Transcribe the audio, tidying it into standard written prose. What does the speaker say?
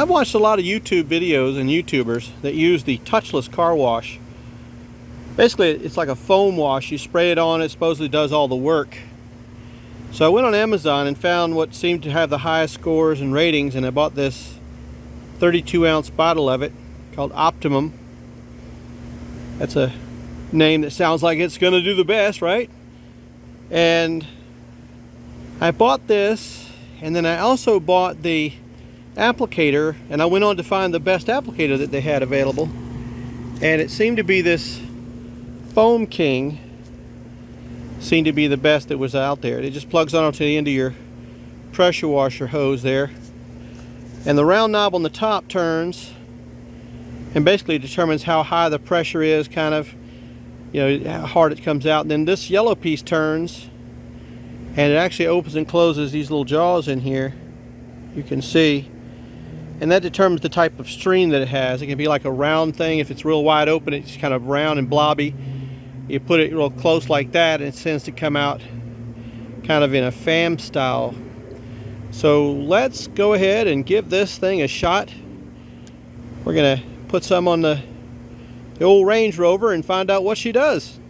I've watched a lot of YouTube videos and YouTubers that use the touchless car wash. Basically, it's like a foam wash. You spray it on, it supposedly does all the work. So I went on Amazon and found what seemed to have the highest scores and ratings, and I bought this 32-ounce bottle of it called Optimum. That's a name that sounds like it's going to do the best, right? And I bought this, and then I also bought the applicator, and I went on to find the best applicator that they had available, and it seemed to be this Foam King. Seemed to be the best that was out there. It just plugs on to the end of your pressure washer hose there, and the round knob on the top turns and basically determines how high the pressure is, kind of, you know, how hard it comes out. And then this yellow piece turns, and it actually opens and closes these little jaws in here, you can see, and that determines the type of stream that it has. It can be like a round thing. If it's real wide open, it's kind of round and blobby. You put it real close like that, and it tends to come out kind of in a fan style. So let's go ahead and give this thing a shot. We're gonna put some on the old Range Rover and find out what she does.